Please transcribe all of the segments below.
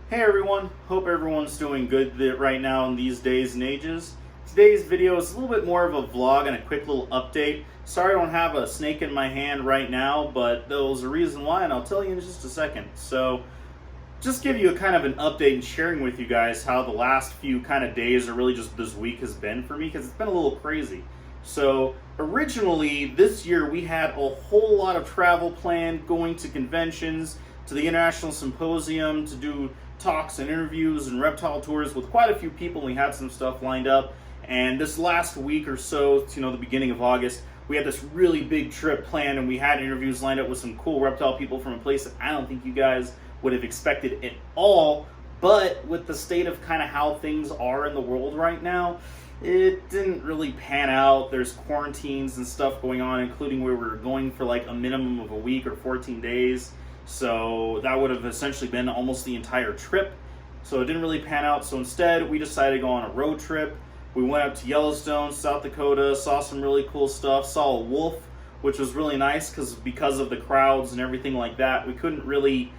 Hey everyone, hope everyone's doing good right now in these days and ages. Today's video is a little bit more of a vlog and a quick little update. Sorry I don't have a snake in my hand right now, but there's a reason why, and I'll tell you in just a second. So, just give you a kind of an update and sharing with you guys how the last few kind of days, or really just this week, has been for me, because it's been a little crazy. So, originally, this year we had a whole lot of travel planned, going to conventions, to the International Symposium, to do talks and interviews and reptile tours with quite a few people. We had some stuff lined up, and this last week or so, the beginning of August, we had this really big trip planned, and we had interviews lined up with some cool reptile people from a place that I don't think you guys would have expected at all. But with the state of kind of how things are in the world right now, it didn't really pan out. There's quarantines and stuff going on, including where we're going for like a minimum of a week or 14 days. So that would have essentially been almost the entire trip. So it didn't really pan out. So instead, we decided to go on a road trip. We went up to Yellowstone, South Dakota, saw some really cool stuff, saw a wolf, which was really nice because of the crowds and everything like that. We couldn't really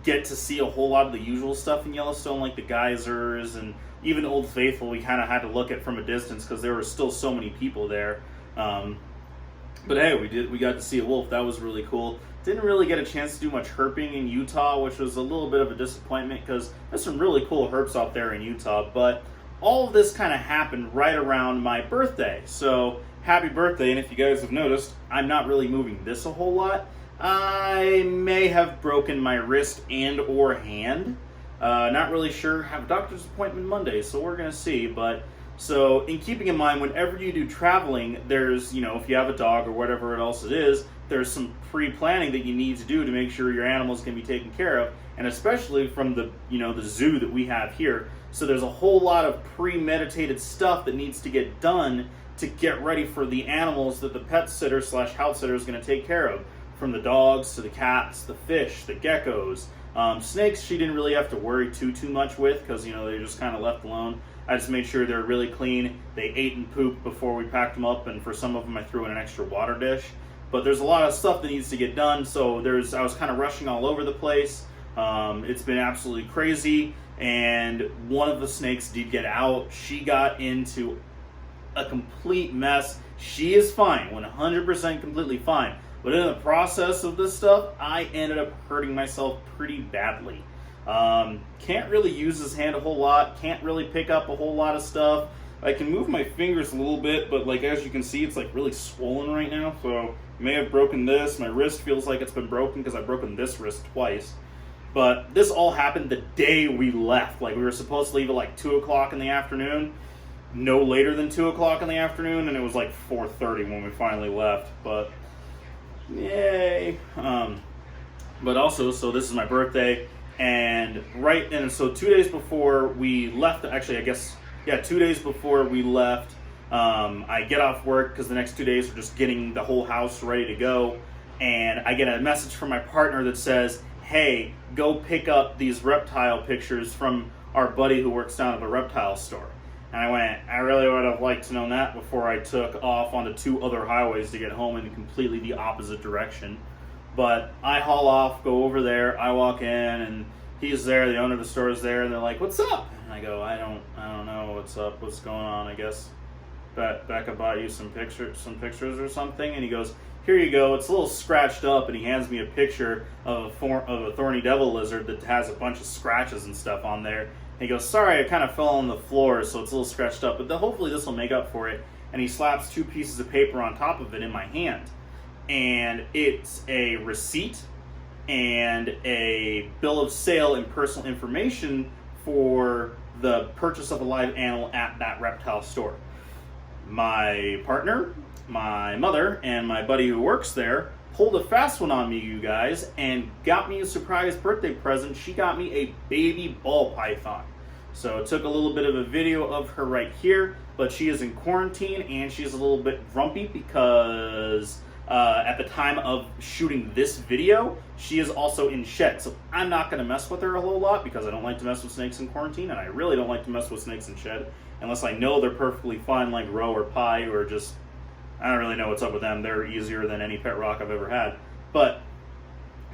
get to see a whole lot of the usual stuff in Yellowstone, like the geysers and even Old Faithful. We kind of had to look at from a distance because there were still so many people there. But hey, we got to see a wolf. That was really cool. Didn't really get a chance to do much herping in Utah, which was a little bit of a disappointment because there's some really cool herps out there in Utah. But all of this kind of happened right around my birthday. So happy birthday. And if you guys have noticed, I'm not really moving this a whole lot. I may have broken my wrist and or hand. Not really sure. Have a doctor's appointment Monday, so we're going to see. But so in keeping in mind, whenever you do traveling, there's, if you have a dog or whatever else it is, there's some pre-planning that you need to do to make sure your animals can be taken care of, and especially from the zoo that we have here. So there's a whole lot of premeditated stuff that needs to get done to get ready for the animals that the pet sitter / house sitter is going to take care of, from the dogs to the cats, the fish, the geckos. Snakes, she didn't really have to worry too much with because they're just kind of left alone. I just made sure they're really clean. They ate and pooped before we packed them up, and for some of them I threw in an extra water dish. But there's a lot of stuff that needs to get done, so I was kind of rushing all over the place. It's been absolutely crazy, and one of the snakes did get out. She got into a complete mess. She is fine, 100% completely fine. But in the process of this stuff, I ended up hurting myself pretty badly. Can't really use his hand a whole lot, can't really pick up a whole lot of stuff. I can move my fingers a little bit, but as you can see, it's really swollen right now, so I may have broken this. My wrist feels like it's been broken because I've broken this wrist twice. But this all happened the day we left. We were supposed to leave at 2 o'clock in the afternoon, no later than 2 o'clock in the afternoon, and it was 4:30 when we finally left, but yay. But also, so this is my birthday, and so 2 days before we left, actually, 2 days before we left, I get off work because the next 2 days are just getting the whole house ready to go, and I get a message from my partner that says, hey, go pick up these reptile pictures from our buddy who works down at the reptile store. And I went, I really would have liked to know that before I took off onto 2 other highways to get home in completely the opposite direction. But I haul off, go over there, I walk in, and he's there, the owner of the store is there, and they're like, what's up? And I go, I don't know what's up, what's going on, I guess Becca bought you some pictures or something. And he goes, here you go, it's a little scratched up, and he hands me a picture of a thorny devil lizard that has a bunch of scratches and stuff on there. And he goes, sorry, I kind of fell on the floor, so it's a little scratched up, but hopefully this will make up for it. And he slaps 2 pieces of paper on top of it in my hand. And it's a receipt and a bill of sale and personal information for the purchase of a live animal at that reptile store. My partner, my mother, and my buddy who works there pulled a fast one on me, you guys, and got me a surprise birthday present. She got me a baby ball python. So I took a little bit of a video of her right here, but she is in quarantine and she's a little bit grumpy because at the time of shooting this video, she is also in shed. So I'm not going to mess with her a whole lot because I don't like to mess with snakes in quarantine, and I really don't like to mess with snakes in shed unless I know they're perfectly fine, like Roe or Pie, or just, I don't really know what's up with them. They're easier than any pet rock I've ever had. But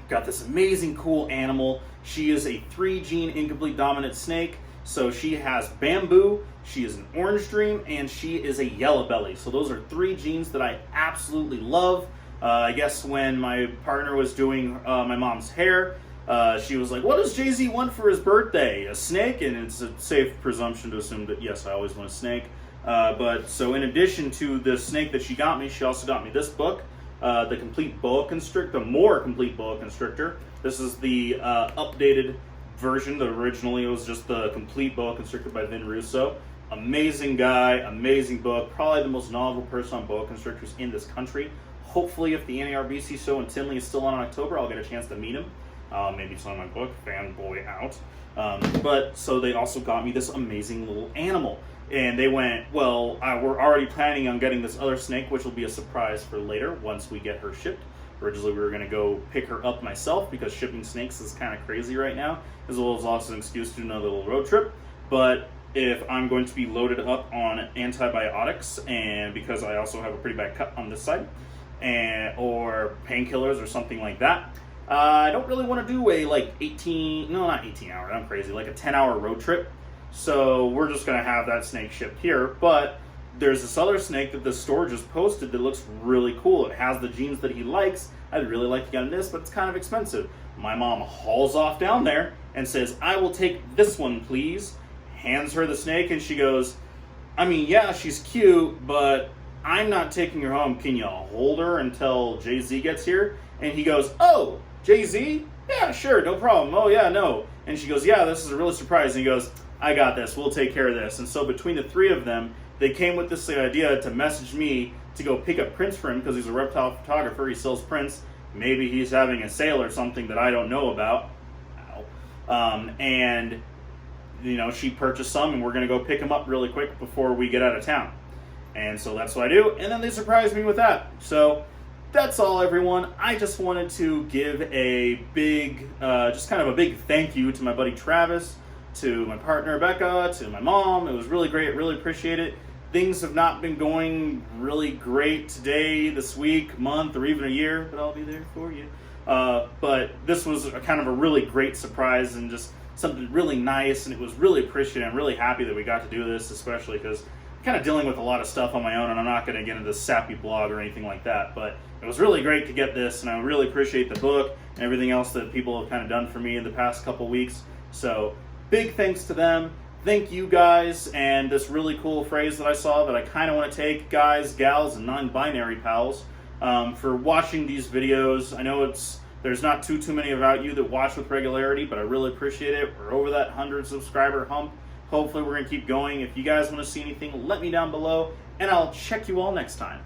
got this amazing, cool animal. She is a 3-gene incomplete dominant snake. So she has bamboo, she is an orange dream, and she is a yellow belly. So those are 3 genes that I absolutely love. I guess when my partner was doing my mom's hair, she was like, what does Jay-Z want for his birthday? A snake? And it's a safe presumption to assume that, yes, I always want a snake. But so in addition to the snake that she got me, she also got me this book, the complete boa constrictor, the more complete boa constrictor. This is the updated version. Originally it was just the complete boa constrictor by Vin Russo. Amazing guy, amazing book, probably the most knowledgeable person on boa constrictors in this country. Hopefully if the NARBC show in Tinley is still on in October, I'll get a chance to meet him. Maybe it's on my book, fanboy out. But so they also got me this amazing little animal. And they went, well, we're already planning on getting this other snake, which will be a surprise for later once we get her shipped. Originally, we were going to go pick her up myself because shipping snakes is kind of crazy right now, as well as also an excuse to do another little road trip. But if I'm going to be loaded up on antibiotics, and because I also have a pretty bad cut on this side, or painkillers or something like that, I don't really want to do a like 18, no, not 18 hour, I'm crazy, like a 10-hour road trip. So we're just going to have that snake shipped here. But there's this other snake that the store just posted that looks really cool. It has the genes that he likes. I'd really like to get him this, but it's kind of expensive. My mom hauls off down there and says, I will take this one, please. Hands her the snake, and she goes, I mean, yeah, she's cute, but I'm not taking her home. Can you hold her until Jay-Z gets here? And he goes, oh, Jay-Z? Yeah, sure, no problem. Oh, yeah, no. And she goes, yeah, this is a really surprise. And he goes, I got this. We'll take care of this. And so between the 3 of them, they came with this idea to message me to go pick up prints for him because he's a reptile photographer. He sells prints. Maybe he's having a sale or something that I don't know about. And, you know, she purchased some, and we're going to go pick them up really quick before we get out of town. And so that's what I do. And then they surprised me with that. So that's all, everyone. I just wanted to give a big, just kind of a big thank you to my buddy Travis, to my partner Becca, to my mom. It was really great. Really appreciate it. Things have not been going really great today, this week, month, or even a year, but I'll be there for you. But this was a kind of a really great surprise and just something really nice, and it was really appreciated. I'm really happy that we got to do this, especially because I'm kind of dealing with a lot of stuff on my own, and I'm not going to get into this sappy blog or anything like that. But it was really great to get this, and I really appreciate the book and everything else that people have kind of done for me in the past couple weeks. So big thanks to them. Thank you guys, and this really cool phrase that I saw that I kind of want to take, guys, gals, and non-binary pals, for watching these videos. I know there's not too many about you that watch with regularity, but I really appreciate it. We're over that 100 subscriber hump. Hopefully we're going to keep going. If you guys want to see anything, let me down below, and I'll check you all next time.